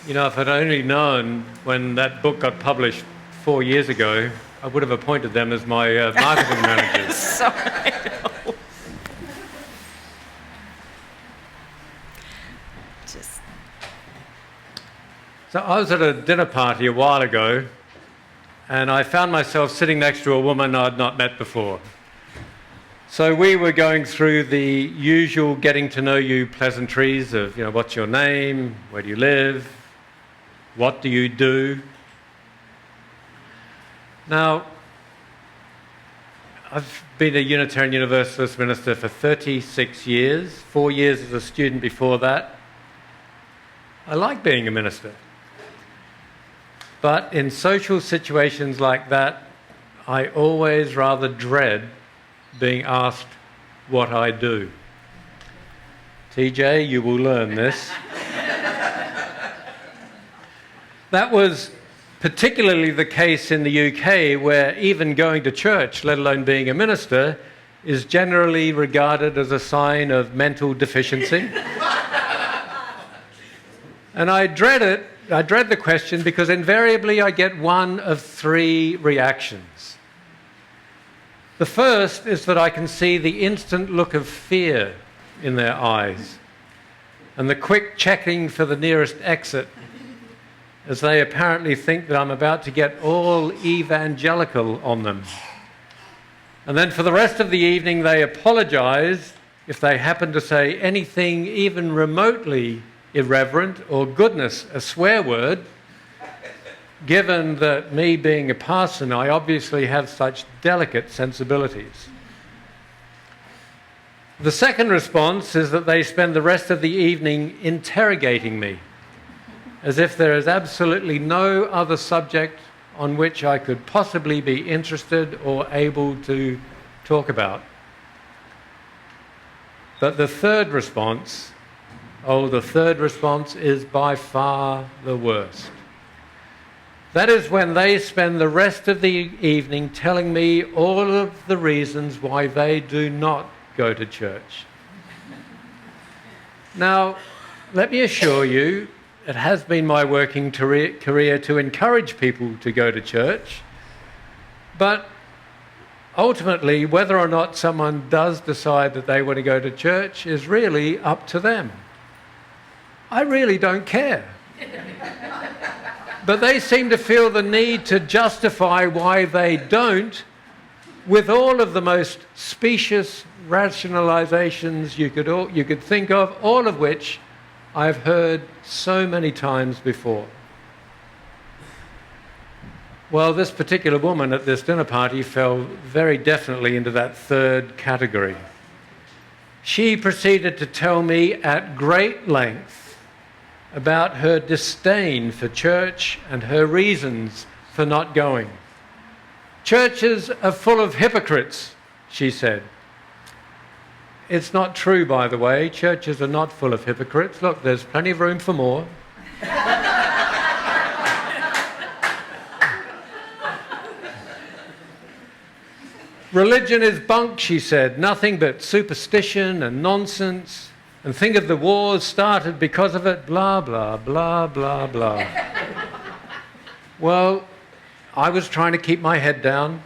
You know, if I'd only known when that book got published 4 years ago, I would have appointed them as my marketing managers. Sorry. Just So I was at a dinner party a while ago, and I found myself sitting next to a woman I'd not met before. So we were going through the usual getting to know you pleasantries of, what's your name, where do you live, what do you do? Now, I've been a Unitarian Universalist minister for 36 years, 4 years as a student before that. I like being a minister. But in social situations like that, I always rather dread being asked what I do. TJ, you will learn this. That was particularly the case in the UK, where even going to church, let alone being a minister, is generally regarded as a sign of mental deficiency. And I dread it. I dread the question because invariably I get one of three reactions. The first is that I can see the instant look of fear in their eyes and the quick checking for the nearest exit as they apparently think that I'm about to get all evangelical on them. And then for the rest of the evening they apologize if they happen to say anything even remotely irreverent or, goodness, a swear word, given that me being a parson, I obviously have such delicate sensibilities. The second response is that they spend the rest of the evening interrogating me, as if there is absolutely no other subject on which I could possibly be interested or able to talk about. But the third response is by far the worst. That is when they spend the rest of the evening telling me all of the reasons why they do not go to church. Now, let me assure you, it has been my working career to encourage people to go to church, but ultimately, whether or not someone does decide that they want to go to church is really up to them. I really don't care. But they seem to feel the need to justify why they don't with all of the most specious rationalizations you could think of, all of which I've heard so many times before. Well, this particular woman at this dinner party fell very definitely into that third category. She proceeded to tell me at great length about her disdain for church and her reasons for not going. Churches are full of hypocrites, she said. It's not true, by the way. Churches are not full of hypocrites. Look, there's plenty of room for more. Religion is bunk, she said. Nothing but superstition and nonsense. And think of the wars started because of it, blah, blah, blah, blah, blah. Well, I was trying to keep my head down.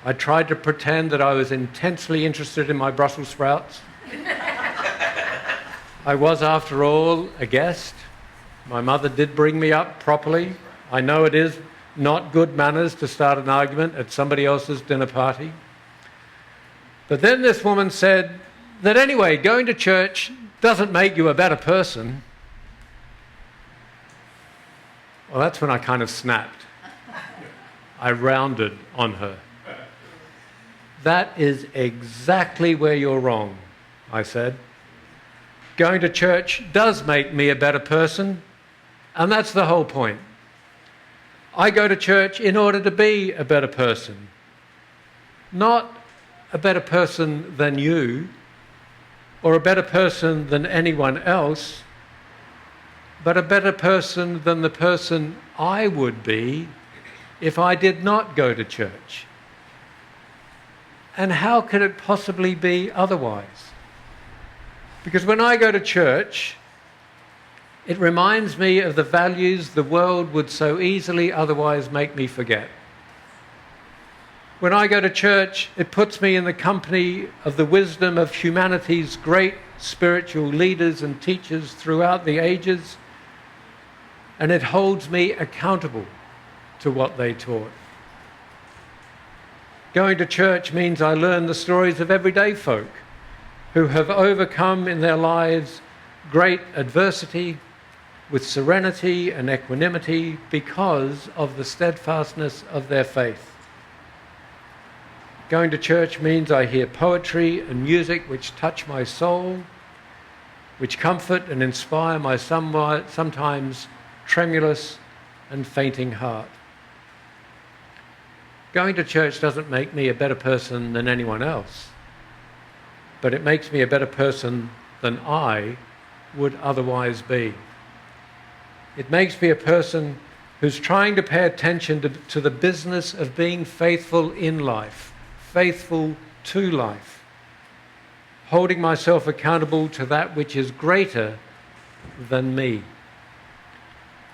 I tried to pretend that I was intensely interested in my Brussels sprouts. I was, after all, a guest. My mother did bring me up properly. I know it is not good manners to start an argument at somebody else's dinner party. But then this woman said that anyway, going to church doesn't make you a better person. Well, that's when I kind of snapped. I rounded on her. That is exactly where you're wrong, I said. Going to church does make me a better person, and that's the whole point. I go to church in order to be a better person. Not a better person than you, or a better person than anyone else, but a better person than the person I would be if I did not go to church. And how could it possibly be otherwise? Because when I go to church, It reminds me of the values the world would so easily otherwise make me forget. When I go to church, it puts me in the company of the wisdom of humanity's great spiritual leaders and teachers throughout the ages, and it holds me accountable to what they taught. Going to church means I learn the stories of everyday folk who have overcome in their lives great adversity with serenity and equanimity because of the steadfastness of their faith. Going to church means I hear poetry and music which touch my soul, which comfort and inspire my sometimes tremulous and fainting heart. Going to church doesn't make me a better person than anyone else, but it makes me a better person than I would otherwise be. It makes me a person who's trying to pay attention to the business of being faithful in life, faithful to life, holding myself accountable to that which is greater than me.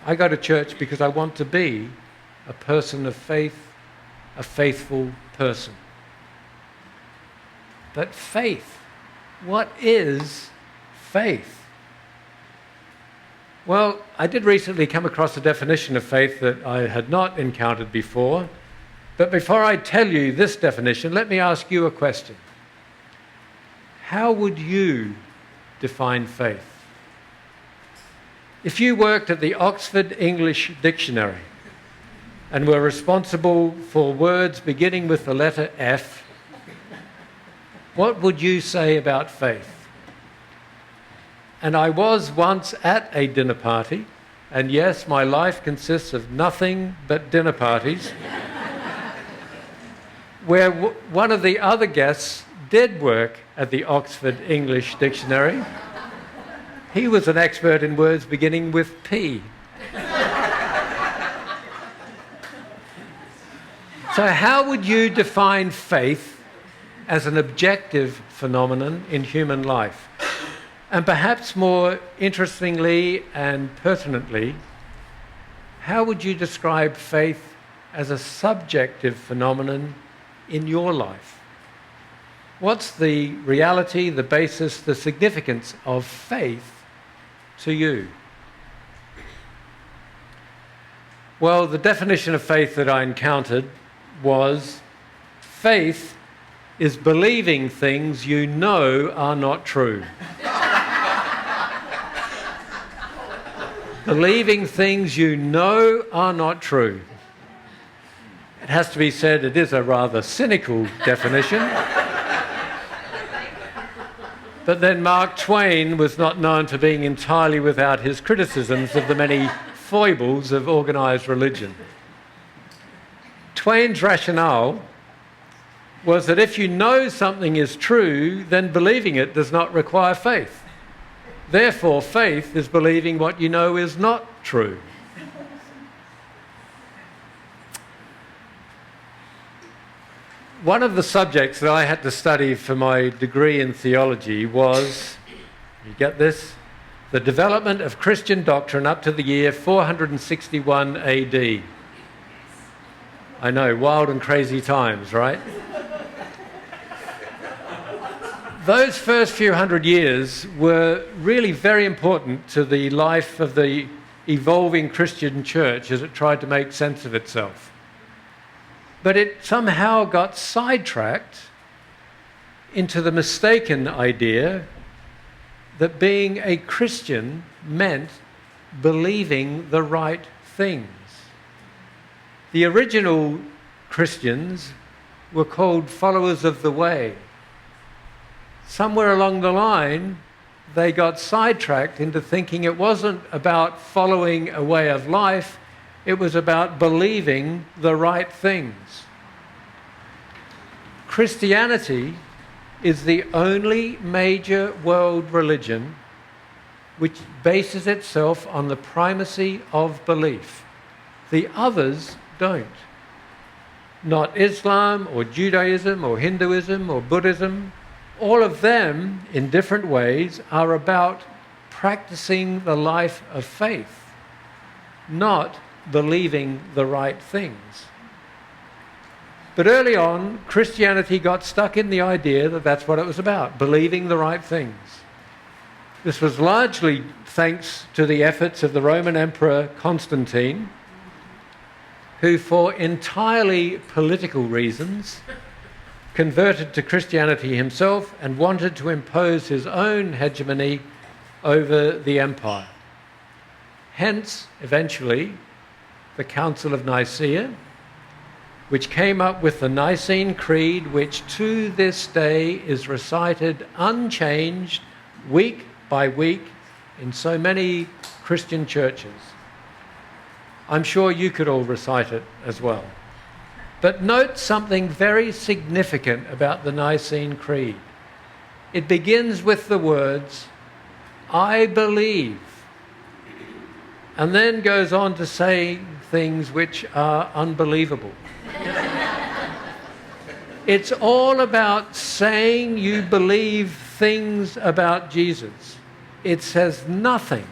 I go to church because I want to be a person of faith, a faithful person. But faith, what is faith? Well, I did recently come across a definition of faith that I had not encountered before. But before I tell you this definition, let me ask you a question. How would you define faith? If you worked at the Oxford English Dictionary and were responsible for words beginning with the letter F, what would you say about faith? And I was once at a dinner party, and yes, my life consists of nothing but dinner parties, where one of the other guests did work at the Oxford English Dictionary. He was an expert in words beginning with P. So how would you define faith as an objective phenomenon in human life? And perhaps more interestingly and pertinently, how would you describe faith as a subjective phenomenon in your life? What's the reality, the basis, the significance of faith to you? Well, the definition of faith that I encountered was faith is believing things you know are not true. Believing things you know are not true. It has to be said, it is a rather cynical definition. But then Mark Twain was not known for being entirely without his criticisms of the many foibles of organised religion. Twain's rationale was that if you know something is true, then believing it does not require faith. Therefore, faith is believing what you know is not true. One of the subjects that I had to study for my degree in theology was, you get this, the development of Christian doctrine up to the year 461 AD. I know, wild and crazy times, right? Those first few hundred years were really very important to the life of the evolving Christian church as it tried to make sense of itself. But it somehow got sidetracked into the mistaken idea that being a Christian meant believing the right things. The original Christians were called followers of the way. Somewhere along the line, they got sidetracked into thinking it wasn't about following a way of life, it was about believing the right things. Christianity is the only major world religion which bases itself on the primacy of belief. The others don't. Not Islam or Judaism or Hinduism or Buddhism. All of them, in different ways, are about practicing the life of faith, not believing the right things. But early on, Christianity got stuck in the idea that that's what it was about, believing the right things. This was largely thanks to the efforts of the Roman Emperor Constantine, who for entirely political reasons converted to Christianity himself and wanted to impose his own hegemony over the empire. Hence, eventually, the Council of Nicaea, which came up with the Nicene Creed, which to this day is recited unchanged week by week in so many Christian churches. I'm sure you could all recite it as well. But note something very significant about the Nicene Creed. It begins with the words, I believe, and then goes on to say things which are unbelievable. It's all about saying you believe things about Jesus. It says nothing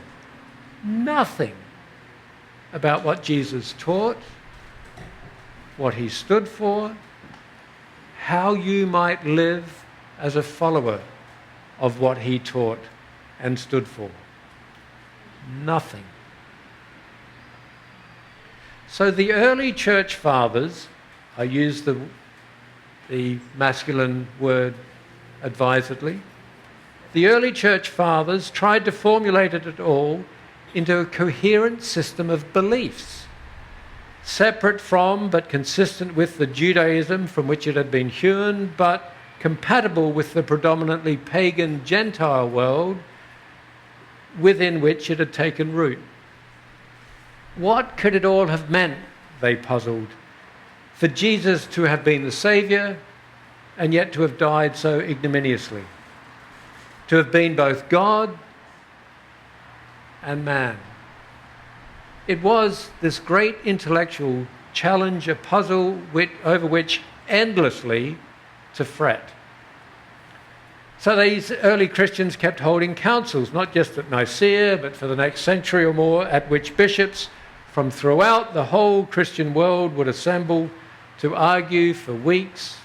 about what Jesus taught, what he stood for, how you might live as a follower of what he taught and stood for. Nothing. So the early church fathers, I use the masculine word advisedly, the early church fathers tried to formulate it all into a coherent system of beliefs, separate from but consistent with the Judaism from which it had been hewn, but compatible with the predominantly pagan Gentile world within which it had taken root. What could it all have meant, they puzzled, for Jesus to have been the Saviour and yet to have died so ignominiously, to have been both God and man? It was this great intellectual challenge, a puzzle over which endlessly to fret. So these early Christians kept holding councils, not just at Nicaea, but for the next century or more, at which bishops from throughout the whole Christian world would assemble to argue for weeks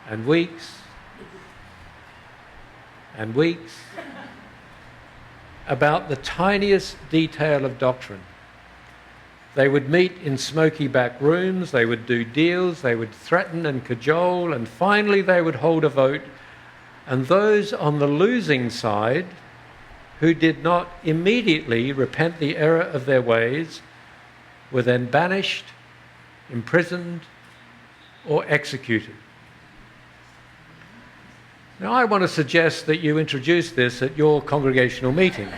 and weeks and weeks about the tiniest detail of doctrine. They would meet in smoky back rooms, they would do deals, they would threaten and cajole, and finally they would hold a vote. And those on the losing side, who did not immediately repent the error of their ways, were then banished, imprisoned, or executed. Now, I want to suggest that you introduce this at your congregational meetings.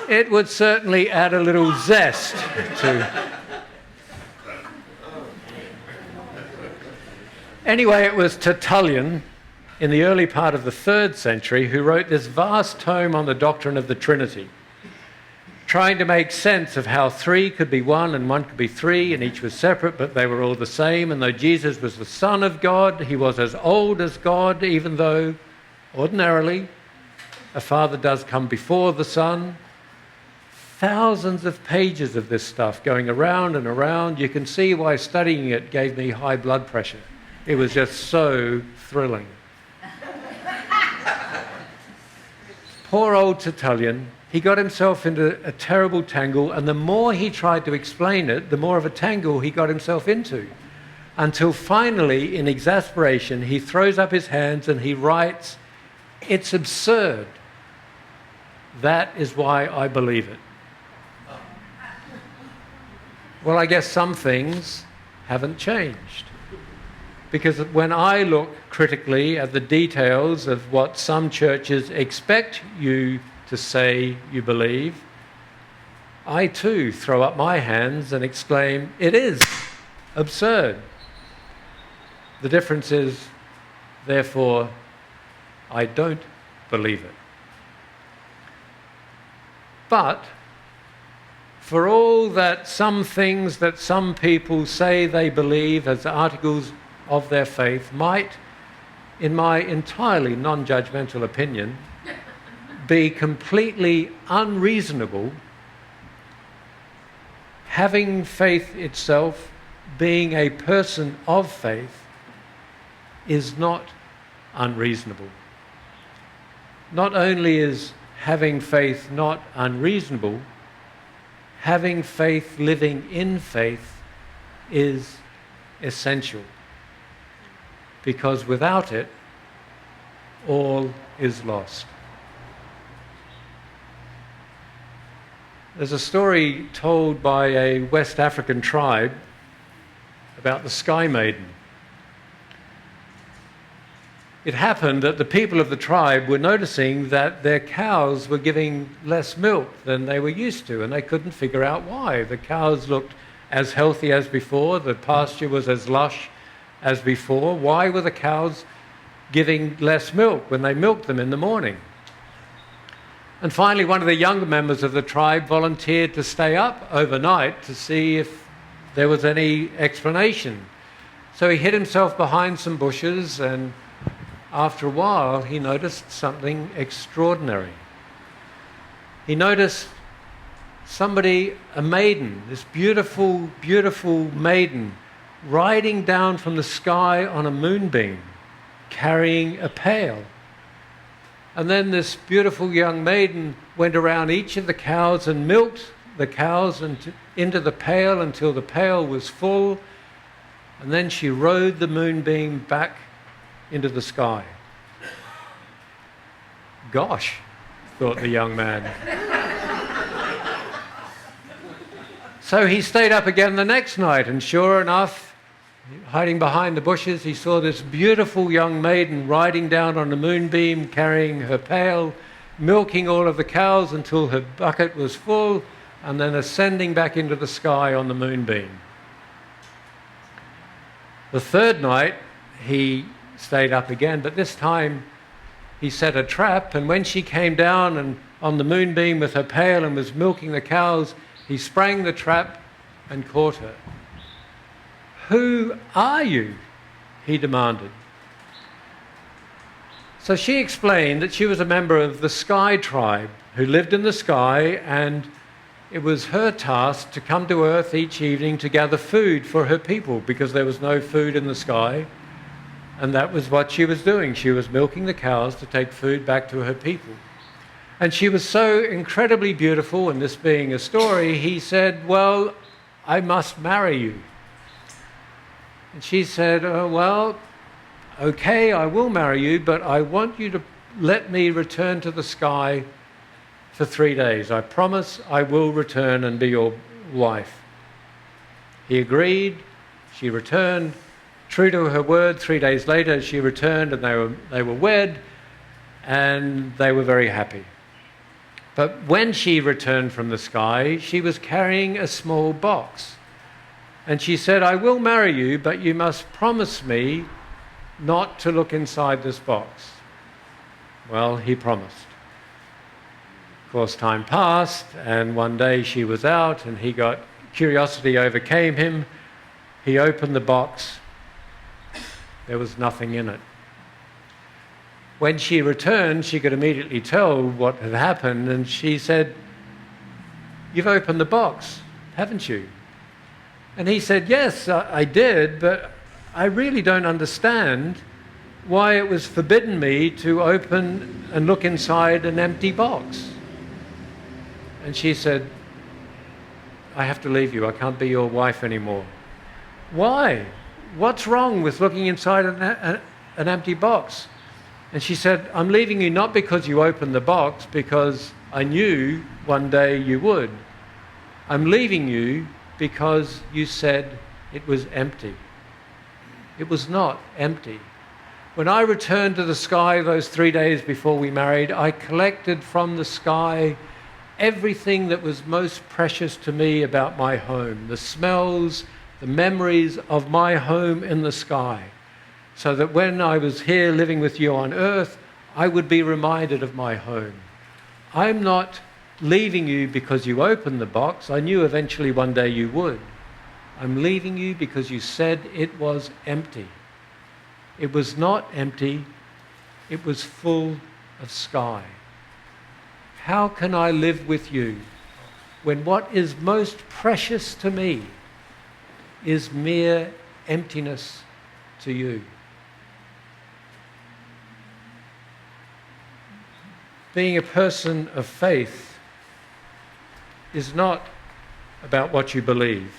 It would certainly add a little zest to... Anyway, it was Tertullian in the early part of the 3rd century who wrote this vast tome on the doctrine of the Trinity, trying to make sense of how 3 could be 1 and 1 could be 3, and each was separate, but they were all the same. And though Jesus was the Son of God, he was as old as God, even though ordinarily a Father does come before the Son. Thousands of pages of this stuff going around and around. You can see why studying it gave me high blood pressure. It was just so thrilling. Poor old Tertullian, he got himself into a terrible tangle, and the more he tried to explain it, the more of a tangle he got himself into, until finally, in exasperation, he throws up his hands and he writes, "It's absurd. That is why I believe it." Well, I guess some things haven't changed. Because when I look critically at the details of what some churches expect you to say you believe, I too throw up my hands and exclaim, it is absurd. The difference is, therefore, I don't believe it. But for all that some things that some people say they believe as articles of their faith might in my entirely non-judgmental opinion, be completely unreasonable. Having faith itself, being a person of faith, is not unreasonable. Not only is having faith not unreasonable, having faith, living in faith, is essential. Because without it, all is lost. There's a story told by a West African tribe about the Sky Maiden. It happened that the people of the tribe were noticing that their cows were giving less milk than they were used to, and they couldn't figure out why. The cows looked as healthy as before, the pasture was as lush as before. Why were the cows giving less milk when they milked them in the morning? And finally, one of the younger members of the tribe volunteered to stay up overnight to see if there was any explanation. So he hid himself behind some bushes, and after a while, he noticed something extraordinary. He noticed somebody, a maiden, this beautiful, beautiful maiden, riding down from the sky on a moonbeam, carrying a pail. And then this beautiful young maiden went around each of the cows and milked the cows into the pail until the pail was full, and then she rode the moonbeam back into the sky. Gosh, thought the young man. So he stayed up again the next night, and sure enough, hiding behind the bushes, he saw this beautiful young maiden riding down on a moonbeam, carrying her pail, milking all of the cows until her bucket was full, and then ascending back into the sky on the moonbeam. The third night, he stayed up again, but this time he set a trap, and when she came down and on the moonbeam with her pail and was milking the cows, he sprang the trap and caught her. "Who are you?" he demanded. So she explained that she was a member of the Sky tribe who lived in the sky, and it was her task to come to Earth each evening to gather food for her people because there was no food in the sky. And that was what she was doing. She was milking the cows to take food back to her people. And she was so incredibly beautiful, and this being a story, he said, "Well, I must marry you." And she said, "Oh, well, okay, I will marry you, but I want you to let me return to the sky for 3 days. I promise I will return and be your wife." He agreed. She returned. True to her word, 3 days later she returned, and they were wed, and they were very happy. But when she returned from the sky, she was carrying a small box. And she said, "I will marry you, but you must promise me not to look inside this box." Well, he promised. Of course, time passed, and one day she was out, and curiosity overcame him. He opened the box. There was nothing in it. When she returned, she could immediately tell what had happened, and she said, "You've opened the box, haven't you?" And he said, "Yes, I did, but I really don't understand why it was forbidden me to open and look inside an empty box." And she said, "I have to leave you. I can't be your wife anymore." "Why? What's wrong with looking inside an empty box?" And she said, "I'm leaving you not because you opened the box, because I knew one day you would. I'm leaving you because you said it was empty." It was not empty. When I returned to the sky those 3 days before we married, I collected from the sky everything that was most precious to me about my home, the smells, the memories of my home in the sky, so that when I was here living with you on earth, I would be reminded of my home. I'm not leaving you because you opened the box. I knew eventually one day you would. I'm leaving you because you said it was empty. It was not empty, it was full of sky. How can I live with you when what is most precious to me is mere emptiness to you? Being a person of faith is not about what you believe,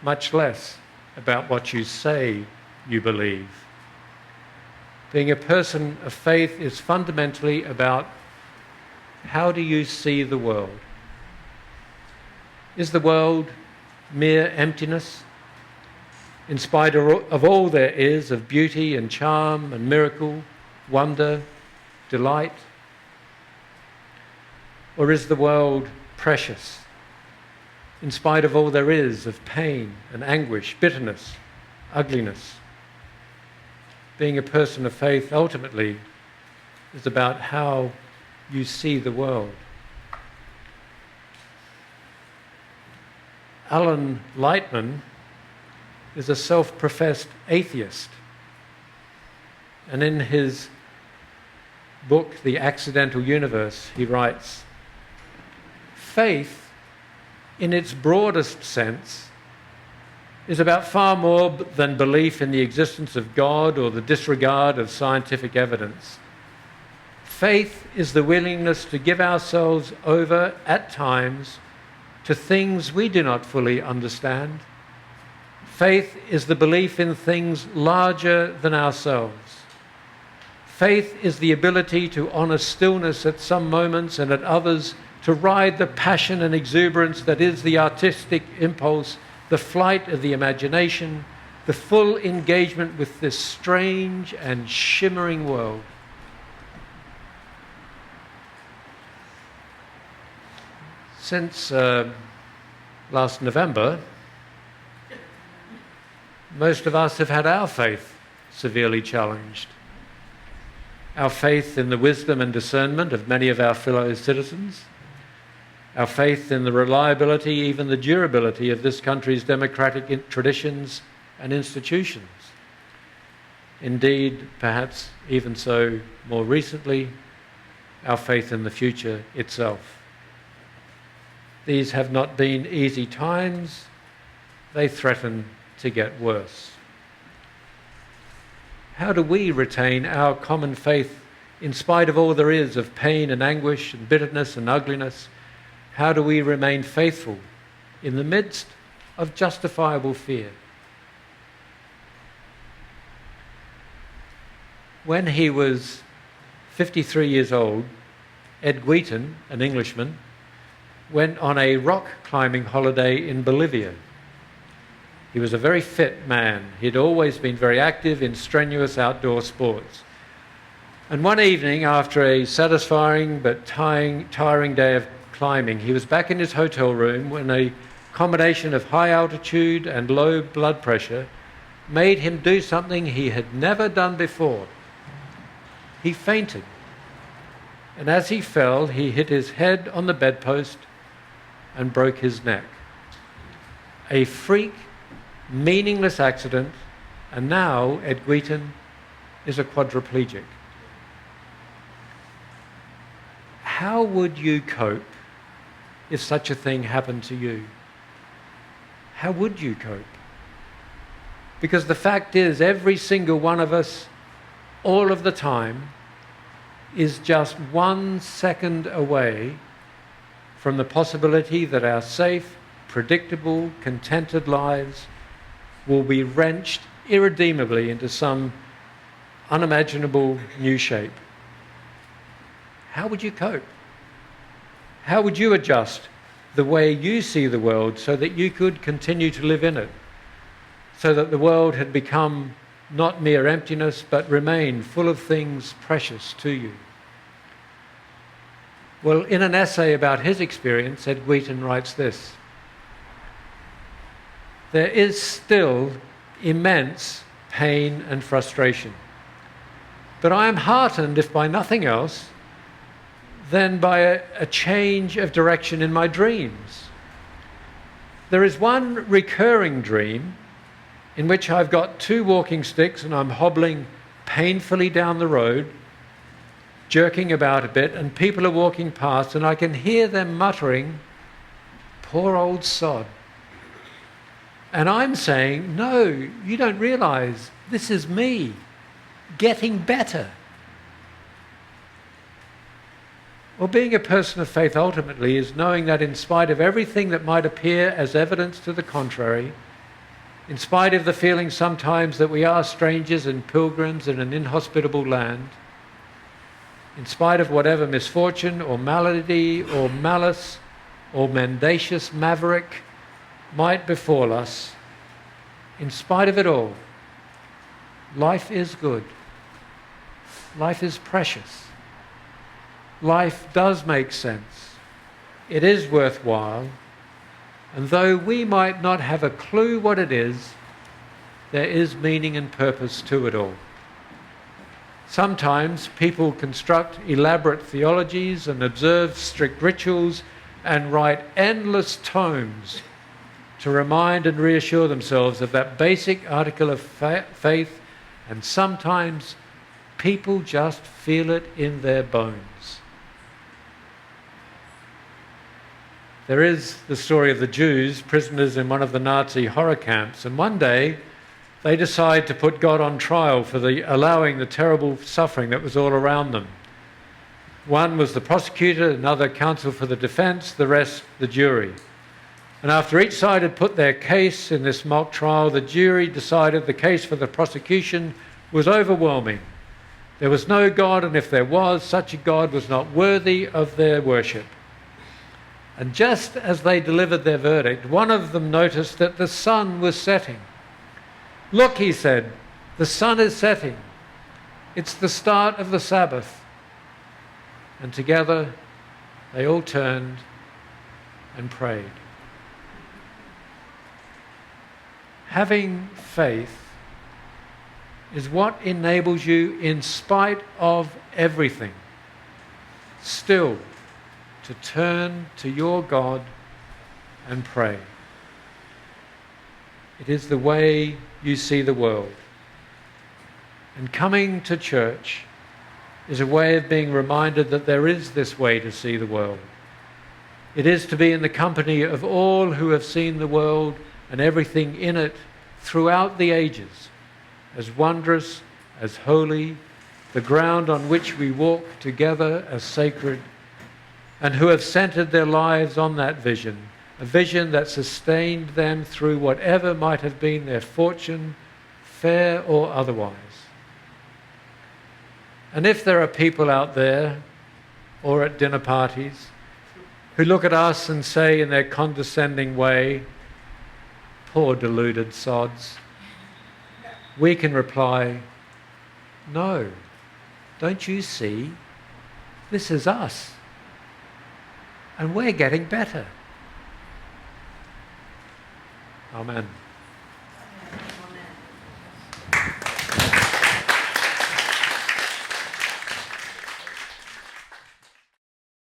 much less about what you say you believe. Being a person of faith is fundamentally about how do you see the world? Is the world mere emptiness, in spite of all there is of beauty and charm and miracle, wonder, delight? Or is the world precious, in spite of all there is of pain and anguish, bitterness, ugliness? Being a person of faith ultimately is about how you see the world. Alan Lightman is a self-professed atheist, and in his book, The Accidental Universe, he writes, "Faith, in its broadest sense, is about far more than belief in the existence of God or the disregard of scientific evidence. Faith is the willingness to give ourselves over at times to things we do not fully understand. Faith is the belief in things larger than ourselves. Faith is the ability to honor stillness at some moments and at others, to ride the passion and exuberance that is the artistic impulse, the flight of the imagination, the full engagement with this strange and shimmering world." Since last November, most of us have had our faith severely challenged. Our faith in the wisdom and discernment of many of our fellow citizens, our faith in the reliability, even the durability of this country's democratic traditions and institutions. Indeed, perhaps even so more recently, our faith in the future itself. These have not been easy times. They threaten to get worse. How do we retain our common faith in spite of all there is of pain and anguish and bitterness and ugliness? How do we remain faithful in the midst of justifiable fear? When he was 53 years old, Ed Guiton, an Englishman, went on a rock climbing holiday in Bolivia. He was a very fit man. He'd always been very active in strenuous outdoor sports. And one evening, after a satisfying but tiring day of climbing, he was back in his hotel room when a combination of high altitude and low blood pressure made him do something he had never done before. He fainted. And as he fell, he hit his head on the bedpost and broke his neck. A freak, meaningless accident, and now Ed Guiton is a quadriplegic. How would you cope if such a thing happened to you? How would you cope? Because the fact is, every single one of us, all of the time, is just 1 second away from the possibility that our safe, predictable, contented lives will be wrenched irredeemably into some unimaginable new shape. How would you cope? How would you adjust the way you see the world so that you could continue to live in it, so that the world had become not mere emptiness but remained full of things precious to you? Well, in an essay about his experience, Ed Guiton writes this: "There is still immense pain and frustration, but I am heartened, if by nothing else, then by a change of direction in my dreams. There is one recurring dream in which I've got 2 walking sticks and I'm hobbling painfully down the road, jerking about a bit, and people are walking past and I can hear them muttering, "Poor old sod." And I'm saying, no, you don't realise this is me getting better. Well, being a person of faith ultimately is knowing that in spite of everything that might appear as evidence to the contrary, in spite of the feeling sometimes that we are strangers and pilgrims in an inhospitable land, in spite of whatever misfortune or malady or malice or mendacious maverick might befall us, in spite of it all, life is good. Life is precious. Life does make sense. It is worthwhile. And though we might not have a clue what it is, there is meaning and purpose to it all. Sometimes people construct elaborate theologies and observe strict rituals and write endless tomes to remind and reassure themselves of that basic article of faith, and sometimes people just feel it in their bones. There is the story of the Jews, prisoners in one of the Nazi horror camps, and one day they decide to put God on trial for allowing the terrible suffering that was all around them. One was the prosecutor, another counsel for the defence, the rest the jury. And after each side had put their case in this mock trial, the jury decided the case for the prosecution was overwhelming. There was no God, and if there was, such a God was not worthy of their worship. And just as they delivered their verdict, one of them noticed that the sun was setting. "Look," he said, "the sun is setting. It's the start of the Sabbath." And together they all turned and prayed. Having faith is what enables you, in spite of everything, still to turn to your God and pray. It is the way you see the world. And coming to church is a way of being reminded that there is this way to see the world. It is to be in the company of all who have seen the world and everything in it throughout the ages, as wondrous, as holy, the ground on which we walk together as sacred, and who have centered their lives on that vision, a vision that sustained them through whatever might have been their fortune, fair or otherwise. And if there are people out there, or at dinner parties, who look at us and say in their condescending way, "Poor deluded sods," we can reply, "No, don't you see? This is us. And we're getting better." Amen.